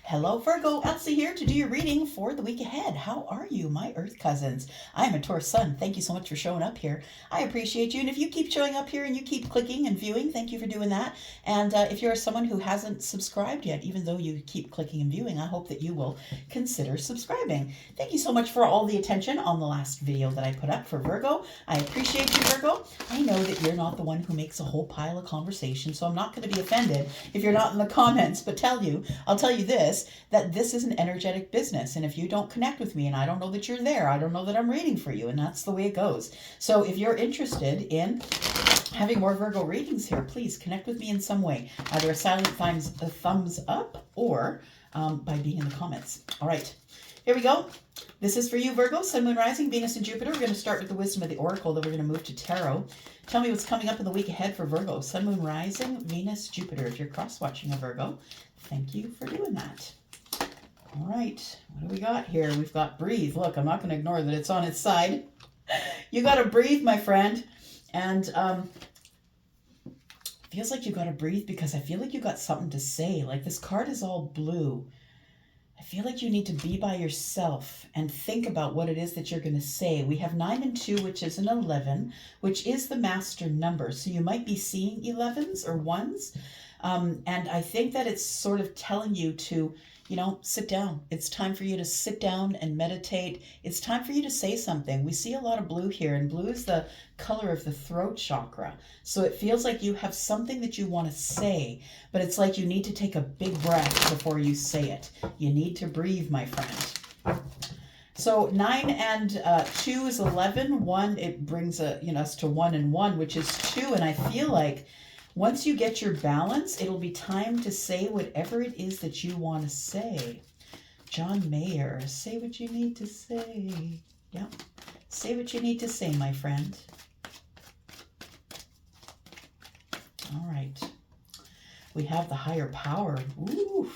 Hello Virgo, Elsie here to do your reading for the week ahead. How are you, my Earth cousins? I am a Taurus sun. Thank you so much for showing up here. I appreciate you. And if you keep showing up here and you keep clicking and viewing, thank you for doing that. And if you're someone who hasn't subscribed yet, even though you keep clicking and viewing, I hope that you will consider subscribing. Thank you so much for all the attention on the last video that I put up for Virgo. I appreciate you, Virgo. I know that you're not the one who makes a whole pile of conversation, so I'm not going to be offended if you're not in the comments, but I'll tell you this, that this is an energetic business. And if you don't connect with me and I don't know that you're there, I don't know that I'm reading for you. And that's the way it goes. So if you're interested in having more Virgo readings here, please connect with me in some way. Either a silent thumbs up or by being in the comments. All right, here we go. This is for you, Virgo, Sun, Moon, Rising, Venus, and Jupiter. We're going to start with the wisdom of the Oracle, then we're going to move to Tarot. Tell me what's coming up in the week ahead for Virgo, Sun, Moon, Rising, Venus, Jupiter. If you're cross-watching a Virgo, thank you for doing that. All right, what do we got here? We've got breathe. Look, I'm not going to ignore that it's on its side. You got to breathe, my friend. And feels like you got to breathe because I feel like you got something to say. Like this card is all blue. I feel like you need to be by yourself and think about what it is that you're going to say. We have 9 and 2, which is an 11, which is the master number. So you might be seeing 11s or 1s. And I think that it's sort of telling you to, sit down. It's time for you to sit down and meditate. It's time for you to say something. We see a lot of blue here, and blue is the color of the throat chakra. So it feels like you have something that you want to say, but it's like you need to take a big breath before you say it. You need to breathe, my friend. So 9 and 2 is 11. 1, it brings us to 1 and 1, which is 2. And I feel like once you get your balance, it'll be time to say whatever it is that you want to say. John Mayer, say what you need to say. Yeah, say what you need to say, my friend. All right. We have the higher power. Ooh.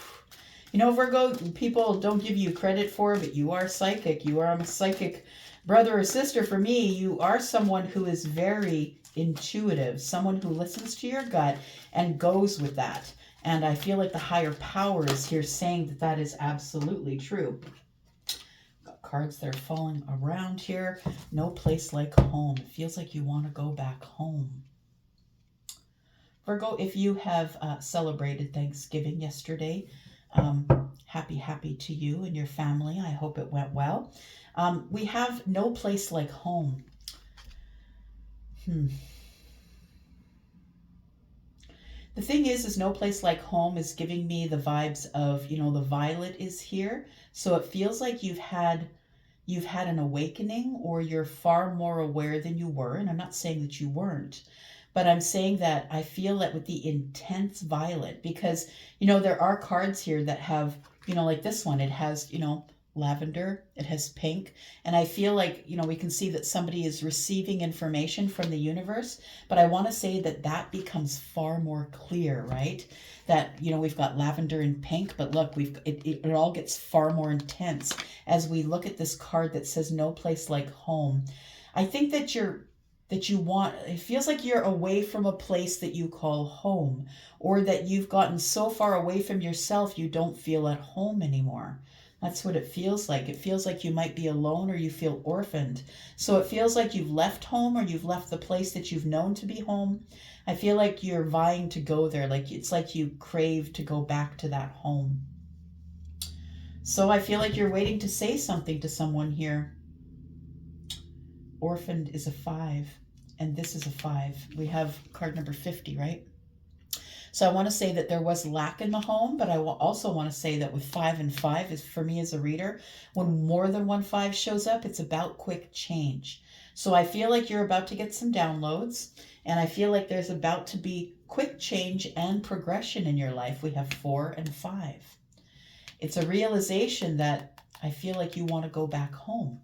Virgo, people don't give you credit for, but you are psychic. You are a psychic brother or sister. For me, you are someone who is very intuitive, someone who listens to your gut and goes with that. And I feel like the higher power is here saying that that is absolutely true. Got cards that are falling around here. No place like home. It feels like you want to go back home. Virgo, if you have celebrated Thanksgiving yesterday, happy to you and your family. I hope it went well. We have no place like home. The thing is no place like home is giving me the vibes of, the violet is here. So it feels like you've had an awakening, or you're far more aware than you were. And I'm not saying that you weren't, but I'm saying that I feel that with the intense violet, because, there are cards here that have, like this one, it has, lavender, it has pink. And I feel like, we can see that somebody is receiving information from the universe, but I want to say that that becomes far more clear, right? That, we've got lavender and pink, but look, it all gets far more intense as we look at this card that says no place like home. I think that it feels like you're away from a place that you call home, or that you've gotten so far away from yourself you don't feel at home anymore. That's what it feels like. It feels like you might be alone, or you feel orphaned. So it feels like you've left home, or you've left the place that you've known to be home. I feel like you're vying to go there. Like it's like you crave to go back to that home. So I feel like you're waiting to say something to someone here. Orphaned is a 5, and this is a 5. We have card number 50, right? So I want to say that there was lack in the home, but I also want to say that with 5 and 5 is, for me as a reader, when more than one 5 shows up, it's about quick change. So I feel like you're about to get some downloads, and I feel like there's about to be quick change and progression in your life. We have 4 and 5. It's a realization that I feel like you want to go back home.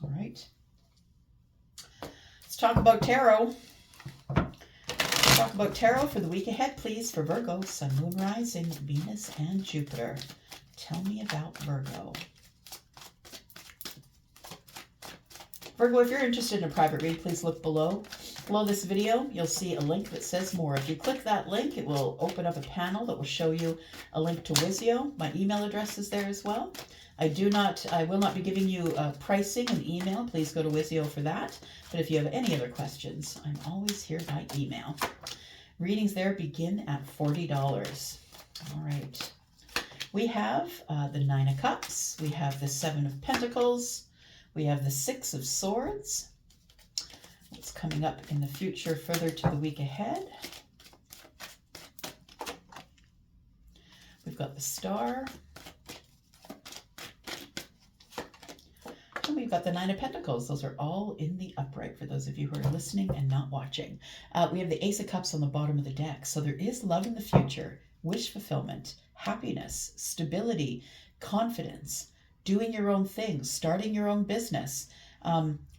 All right. Let's talk about tarot. Talk about tarot for the week ahead, please, for Virgo, Sun, Moon, Rising, Venus, and Jupiter. Tell me about Virgo. Virgo, if you're interested in a private read, please look below. Below this video, you'll see a link that says more. If you click that link, it will open up a panel that will show you a link to Wizio. My email address is there as well. I will not be giving you pricing and email. Please go to Wizio for that. But if you have any other questions, I'm always here by email. Readings there begin at $40. All right. We have the Nine of Cups. We have the Seven of Pentacles. We have the Six of Swords. What's coming up in the future further to the week ahead? We've got the Star. And we've got the Nine of Pentacles. Those are all in the upright for those of you who are listening and not watching. We have the Ace of Cups on the bottom of the deck. So there is love in the future, wish fulfillment, happiness, stability, confidence, doing your own things, starting your own business,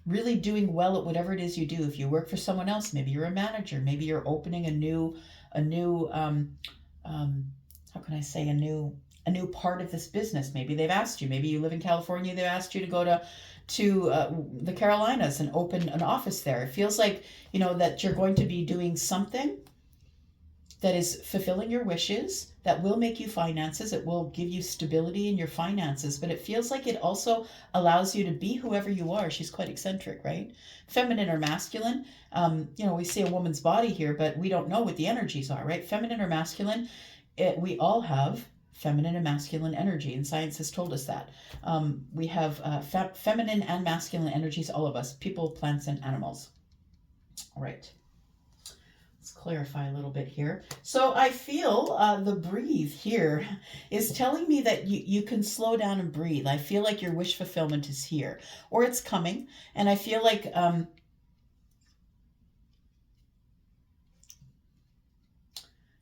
really doing well at whatever it is you do. If you work for someone else, maybe you're a manager, maybe you're opening a new how can I say, a new part of this business. Maybe they've asked you, maybe you live in California, they've asked you to go to the Carolinas and open an office there. It feels like, you know, that you're going to be doing something that is fulfilling your wishes, that will make you finances. It will give you stability in your finances, but it feels like it also allows you to be whoever you are. She's quite eccentric, right? Feminine or masculine. You know, we see a woman's body here, but we don't know what the energies are, right? Feminine or masculine. We all have feminine and masculine energy, and science has told us that. We have feminine and masculine energies, all of us, people, plants, and animals. All right. Let's clarify a little bit here. So I feel the breathe here is telling me that you can slow down and breathe. I feel like your wish fulfillment is here, or it's coming. And I feel like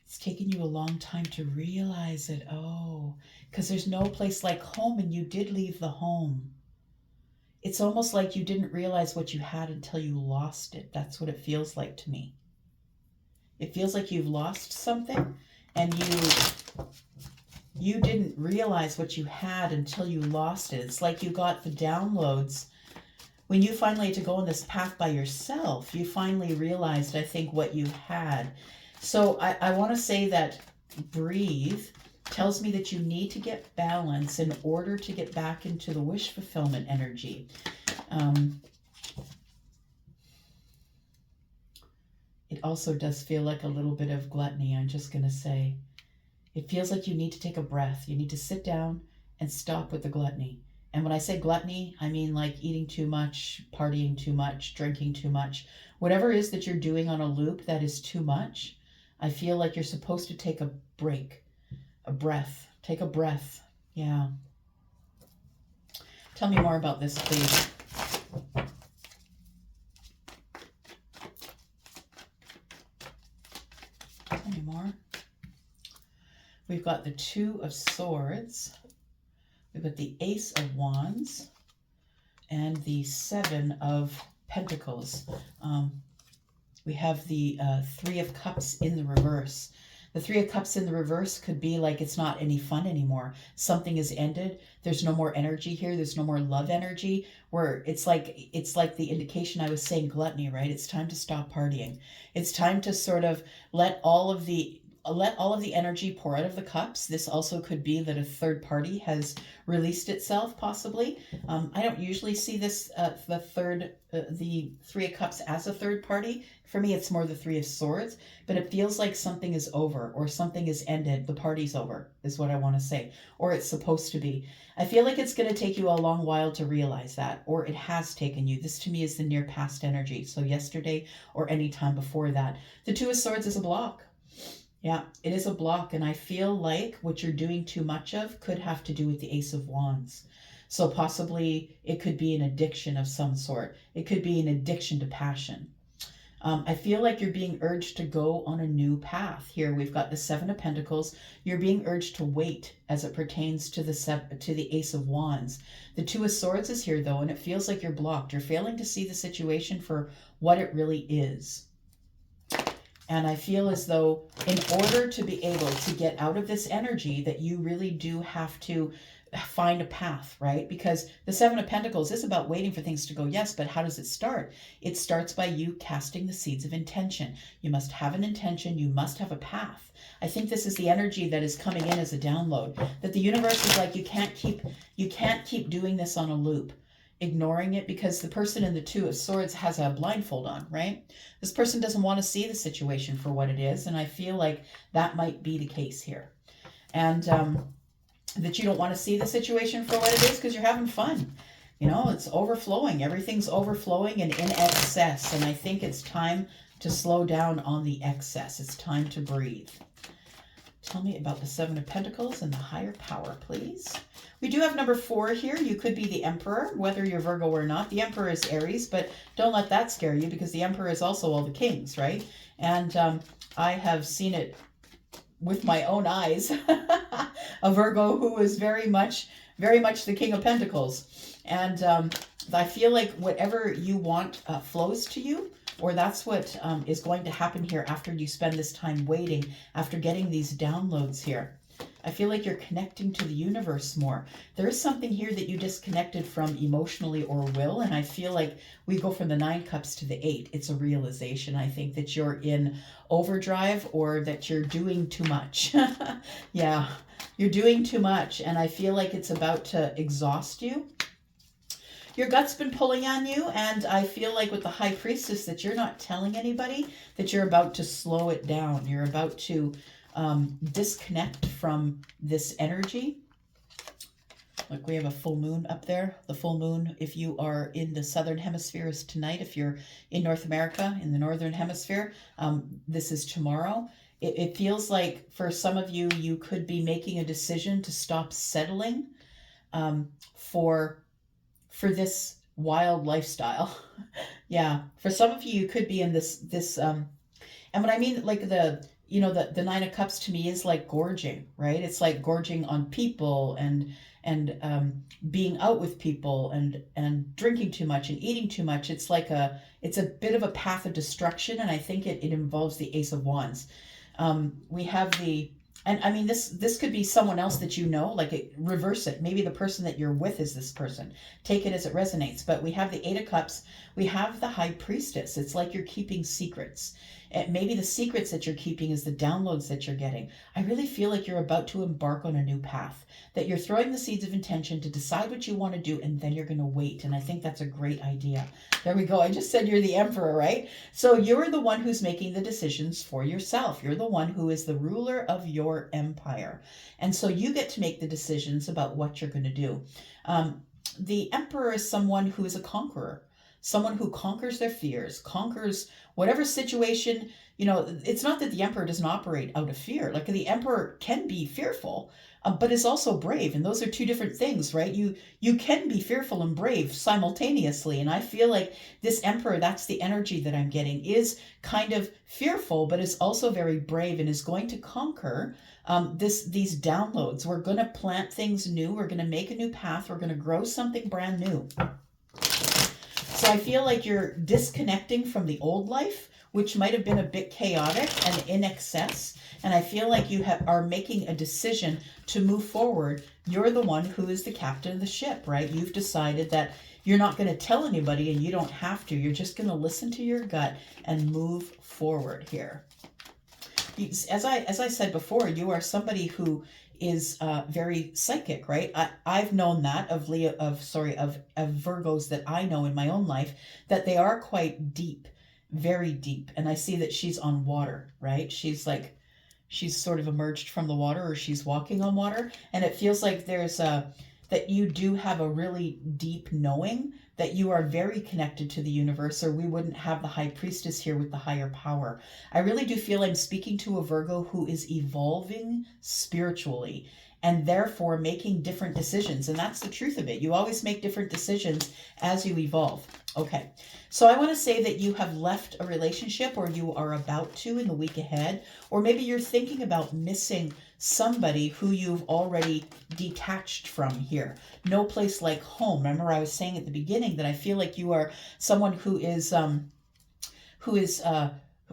it's taken you a long time to realize it. Oh, because there's no place like home, and you did leave the home. It's almost like you didn't realize what you had until you lost it. That's what it feels like to me. It feels like you've lost something, and you didn't realize what you had until you lost it. It's like you got the downloads. When you finally had to go on this path by yourself, you finally realized, I think, what you had. So I want to say that breathe tells me that you need to get balance in order to get back into the wish fulfillment energy. It also does feel like a little bit of gluttony, I'm just going to say. It feels like you need to take a breath. You need to sit down and stop with the gluttony. And when I say gluttony, I mean like eating too much, partying too much, drinking too much. Whatever it is that you're doing on a loop that is too much, I feel like you're supposed to take a break, a breath. Take a breath. Yeah. Tell me more about this, please. Any more? We've got the Two of Swords. We've got the Ace of Wands and the Seven of Pentacles. We have the Three of Cups in the reverse. The Three of Cups in the reverse could be like it's not any fun anymore. Something has ended. There's no more energy here. There's no more love energy. Where it's like the indication I was saying, gluttony, right? It's time to stop partying. It's time to sort of let all of the energy pour out of the cups. This also could be that a third party has released itself, possibly. I don't usually see this, the Three of Cups as a third party. For me, it's more the Three of Swords, but it feels like something is over or something is ended. The party's over is what I want to say, or it's supposed to be. I feel like it's going to take you a long while to realize that, or it has taken you. This to me is the near past energy. So yesterday or any time before that. The Two of Swords is a block. Yeah, it is a block, and I feel like what you're doing too much of could have to do with the Ace of Wands. So possibly it could be an addiction of some sort. It could be an addiction to passion. I feel like you're being urged to go on a new path. Here we've got the Seven of Pentacles. You're being urged to wait as it pertains to the Ace of Wands. The Two of Swords is here though, and it feels like you're blocked. You're failing to see the situation for what it really is. And I feel as though in order to be able to get out of this energy, that you really do have to find a path, right? Because the Seven of Pentacles is about waiting for things to go yes, but how does it start? It starts by you casting the seeds of intention. You must have an intention. You must have a path. I think this is the energy that is coming in as a download, that the universe is like, you can't keep doing this on a loop, ignoring it, because the person in the Two of Swords has a blindfold on, right? This person doesn't want to see the situation for what it is, and I feel like that might be the case here. And that you don't want to see the situation for what it is because you're having fun. You know, it's overflowing. Everything's overflowing and in excess. And I think it's time to slow down on the excess. It's time to breathe. Tell me about the Seven of Pentacles and the higher power, please. We do have number 4 here. You could be the Emperor, whether you're Virgo or not. The Emperor is Aries, but don't let that scare you, because the Emperor is also all the kings, right? And I have seen it with my own eyes. A Virgo who is very much the King of Pentacles. And I feel like whatever you want flows to you, or that's what is going to happen here after you spend this time waiting, after getting these downloads here. I feel like you're connecting to the universe more. There is something here that you disconnected from emotionally or will, and I feel like we go from the 9 cups to the 8. It's a realization, I think, that you're in overdrive or that you're doing too much. Yeah, you're doing too much, and I feel like it's about to exhaust you. Your gut's been pulling on you, and I feel like with the High Priestess that you're not telling anybody, that you're about to slow it down. You're about to disconnect from this energy. Look, we have a full moon up there. The full moon, if you are in the southern hemisphere, is tonight. If you're in North America, in the northern hemisphere, this is tomorrow. It feels like for some of you, you could be making a decision to stop settling for this wild lifestyle. Yeah, for some of you, you could be in this and what I mean, like the 9 of Cups to me is like gorging, right? It's like gorging on people and being out with people and drinking too much and eating too much. It's a bit of a path of destruction, and I think it involves the Ace of Wands. We have and I mean, this could be someone else that you know, reverse it. Maybe the person that you're with is this person. Take it as it resonates. But we have the 8 of Cups. We have the High Priestess. It's like you're keeping secrets. And maybe the secrets that you're keeping is the downloads that you're getting. I really feel like you're about to embark on a new path, that you're throwing the seeds of intention to decide what you want to do, and then you're going to wait. And I think that's a great idea. There we go. I just said you're the Emperor, right? So you're the one who's making the decisions for yourself. You're the one who is the ruler of your empire. And so you get to make the decisions about what you're going to do. The Emperor is someone who is a conqueror. Someone who conquers their fears, conquers whatever situation, it's not that the Emperor doesn't operate out of fear. Like the Emperor can be fearful, but is also brave. And those are two different things, right? You can be fearful and brave simultaneously. And I feel like this Emperor, that's the energy that I'm getting, is kind of fearful, but is also very brave and is going to conquer these downloads. We're going to plant things new. We're going to make a new path. We're going to grow something brand new. So I feel like you're disconnecting from the old life, which might have been a bit chaotic and in excess. And I feel like you are making a decision to move forward. You're the one who is the captain of the ship, right? You've decided that you're not going to tell anybody, and you don't have to. You're just going to listen to your gut and move forward here. As I said before, you are somebody who is very psychic, right? I've known that of Virgos that I know in my own life, that they are quite deep, very deep. And I see that she's on water, right? She's sort of emerged from the water, or she's walking on water. And it feels like that you do have a really deep knowing, that you are very connected to the universe, or we wouldn't have the High Priestess here with the higher power. I really do feel I'm speaking to a Virgo who is evolving spiritually and therefore making different decisions. And that's the truth of it. You always make different decisions as you evolve. Okay, so I want to say that you have left a relationship, or you are about to in the week ahead, or maybe you're thinking about missing somebody who you've already detached from here. No place like home. Remember, I was saying at the beginning that I feel like you are someone who is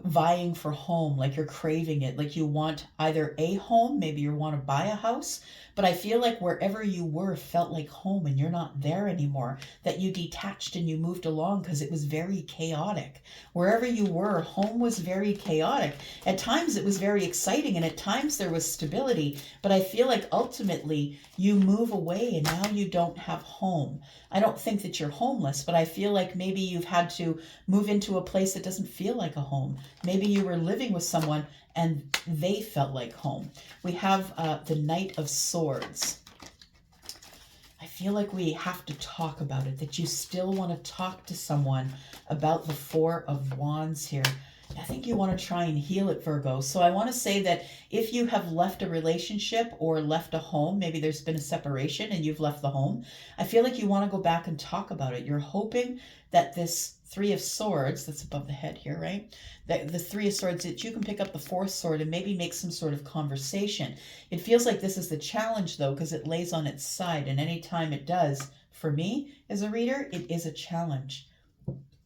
vying for home, like you're craving it, like you want either a home, maybe you want to buy a house, but I feel like wherever you were felt like home and you're not there anymore, that you detached and you moved along because it was very chaotic. Wherever you were, home was very chaotic. At times it was very exciting and at times there was stability, but I feel like ultimately you move away and now you don't have home. I don't think that you're homeless, but I feel like maybe you've had to move into a place that doesn't feel like a home. Maybe you were living with someone and they felt like home. We have the Knight of Swords. I feel like we have to talk about it, that you still want to talk to someone about the Four of Wands here. I think you want to try and heal it, Virgo. So I want to say that if you have left a relationship or left a home, maybe there's been a separation and you've left the home, I feel like you want to go back and talk about it. You're hoping that this Three of Swords, that's above the head here, right? That the Three of Swords, that you can pick up the fourth sword and maybe make some sort of conversation. It feels like this is the challenge, though, because it lays on its side. And anytime it does, for me as a reader, it is a challenge.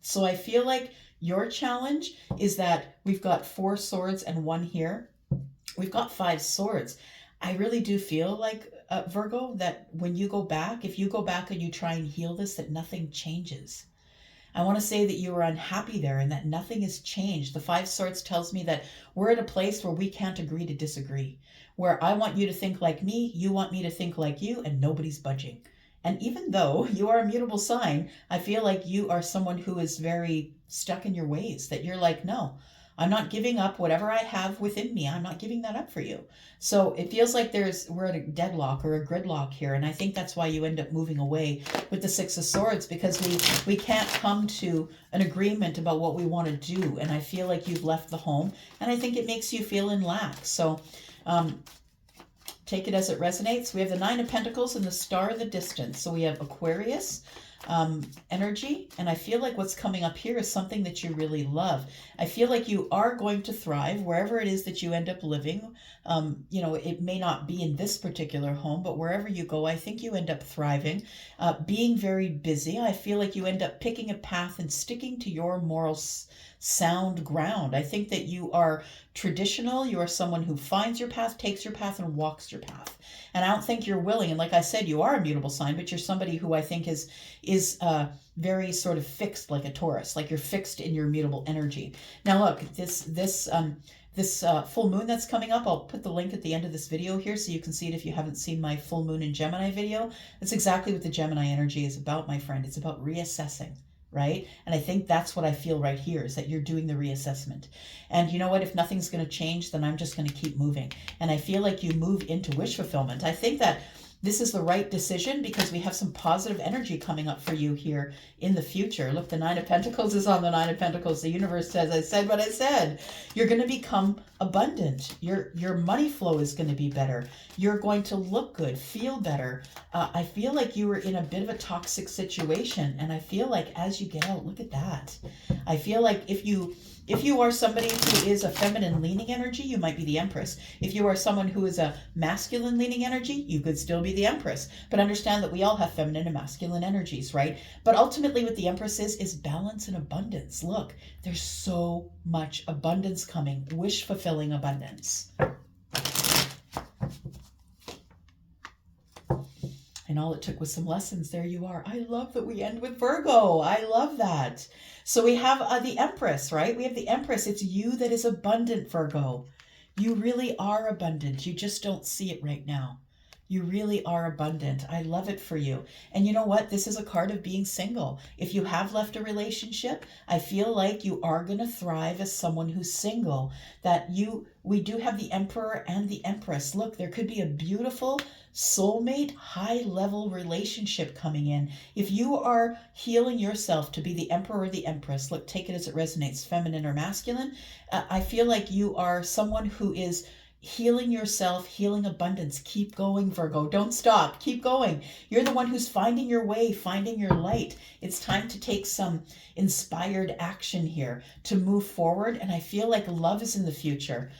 So I feel like your challenge is that we've got 4 swords and 1 here. We've got 5 swords. I really do feel like, Virgo, that when you go back, if you go back and you try and heal this, that nothing changes. I want to say that you were unhappy there and that nothing has changed. The 5 swords tells me that we're at a place where we can't agree to disagree. Where I want you to think like me, you want me to think like you, and nobody's budging. And even though you are a mutable sign, I feel like you are someone who is very stuck in your ways, that you're like, no, I'm not giving up whatever I have within me. I'm not giving that up for you. So it feels like we're at a deadlock or a gridlock here. And I think that's why you end up moving away with the 6 of Swords, because we can't come to an agreement about what we want to do. And I feel like you've left the home and I think it makes you feel in lack. So, take it as it resonates. We have the 9 of Pentacles and the Star of the Distance. So we have Aquarius energy. And I feel like what's coming up here is something that you really love. I feel like you are going to thrive wherever it is that you end up living. It may not be in this particular home, but wherever you go, I think you end up thriving. Being very busy, I feel like you end up picking a path and sticking to your moral sound ground. I think that you are traditional. You are someone who finds your path, takes your path, and walks your path. And I don't think you're willing. And like I said, you are a mutable sign, but you're somebody who I think is very sort of fixed, like a Taurus, like you're fixed in your mutable energy. Now, look, this full moon that's coming up, I'll put the link at the end of this video here so you can see it if you haven't seen my full moon in Gemini video. That's exactly what the Gemini energy is about, my friend. It's about reassessing. Right? And I think that's what I feel right here, is that you're doing the reassessment. And you know what? If nothing's going to change, then I'm just going to keep moving. And I feel like you move into wish fulfillment. I think that this is the right decision because we have some positive energy coming up for you here in the future. Look, the 9 of Pentacles is on the 9 of Pentacles. The universe says, I said what I said. You're going to become abundant. Your money flow is going to be better. You're going to look good, feel better. I feel like you were in a bit of a toxic situation. And I feel like as you get out, look at that. I feel like if you are somebody who is a feminine leaning energy, you might be the Empress. If you are someone who is a masculine leaning energy, you could still be the Empress. But understand that we all have feminine and masculine energies, right? But ultimately what the Empress is balance and abundance. Look, there's so much abundance coming. Wish-fulfilling abundance. And all it took was some lessons. There you are. I love that we end with Virgo. I love that. So we have the Empress, right? We have the Empress. It's you that is abundant, Virgo. You really are abundant. You just don't see it right now. You really are abundant. I love it for you. And you know what? This is a card of being single. If you have left a relationship, I feel like you are going to thrive as someone who's single. We do have the Emperor and the Empress. Look, there could be a beautiful soulmate, high-level relationship coming in. If you are healing yourself to be the Emperor or the Empress, look, take it as it resonates, feminine or masculine. I feel like you are someone who is healing yourself, healing abundance. Keep going, Virgo. Don't stop. Keep going. You're the one who's finding your way, finding your light. It's time to take some inspired action here to move forward. And I feel like love is in the future.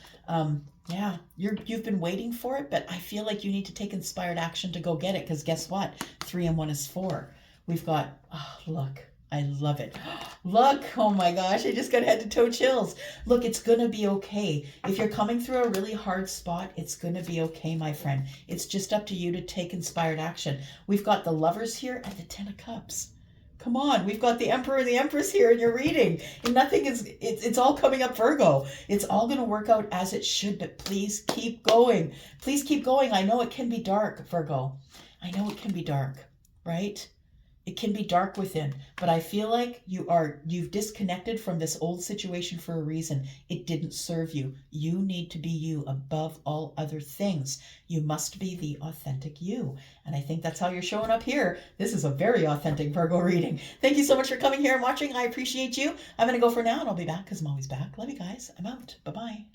Yeah, you've been waiting for it, but I feel like you need to take inspired action to go get it. Because guess what? 3 and 1 is 4. We've got, oh, look, I love it. Look, oh my gosh, I just got head to toe chills. Look, it's going to be okay. If you're coming through a really hard spot, it's going to be okay, my friend. It's just up to you to take inspired action. We've got the Lovers here and the Ten of Cups. Come on, we've got the Emperor and the Empress here in your reading. And nothing is, it's all coming up, Virgo. It's all going to work out as it should, but please keep going. Please keep going. I know it can be dark, Virgo. I know it can be dark, right? It can be dark within, but I feel like you've disconnected from this old situation for a reason. It didn't serve you. You need to be you above all other things. You must be the authentic you. And I think that's how you're showing up here. This is a very authentic Virgo reading. Thank you so much for coming here and watching. I appreciate you. I'm going to go for now and I'll be back because I'm always back. Love you guys. I'm out. Bye-bye.